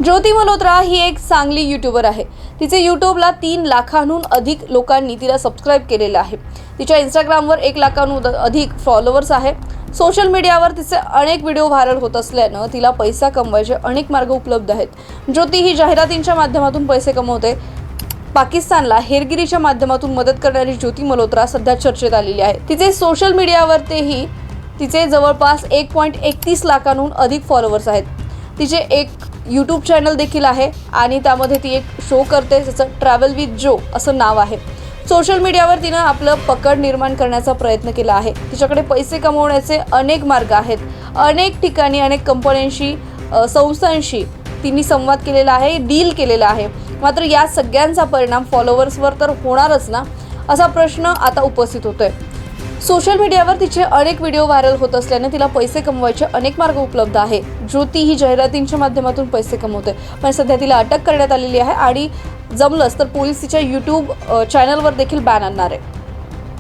ज्योती मल्होत्रा ही एक चांगली यूट्यूबर आहे। तिचे यूट्यूबला 3 लाखांहून अधिक लोकांनी तिला सबस्क्राइब केलेले आहे। तिच्या इंस्टाग्रामवर 1 लाखांहून अधिक फॉलोअर्स आहे। सोशल मीडियावर तिचे अनेक व्हिडिओ व्हायरल होत असल्याने तिला पैसा कमवायचे अनेक मार्ग उपलब्ध आहेत। ज्योती ही जाहिरातींच्या माध्यमातून पैसे कमवते। पाकिस्तानला हेरगिरीच्या माध्यमातून मदत करणारी ज्योती मल्होत्रा सध्या चर्चेत आलेली आहे। तिचे सोशल मीडियावरतीही तिचे जवळपास 1.31 लाखांहून अधिक फॉलोअर्स आहेत। तिचे एक यूट्यूब चॅनल देखील आहे आणि त्यामध्ये ती एक शो करते ज्याचं ट्रॅव्हल विथ जो असं नाव आहे। सोशल मीडियावर तिने आपलं पकड निर्माण करण्याचा प्रयत्न केला आहे। तिच्याकडे पैसे कमवण्याचे अनेक मार्ग आहेत। अनेक ठिकाणी अनेक कंपन्यांशी संस्थांशी तिने संवाद केलेला आहे, डील केलेला आहे। मात्र या सगळ्यांचा परिणाम फॉलोअर्सवर तर होणारच ना, असा प्रश्न आता उपस्थित होतोय। सोशल मीडियावर तिचे अनेक व्हिडिओ व्हायरल होत असल्याने तिला पैसे कमवायचे अनेक मार्ग उपलब्ध आहे। ज्योती ही जाहिरातींच्या माध्यमातून पैसे कमवते, पण सध्या तिला अटक करण्यात आलेली आहे आणि जमलंच तर पोलीस तिच्या यूट्यूब चॅनलवर देखील बॅन आणणार आहे।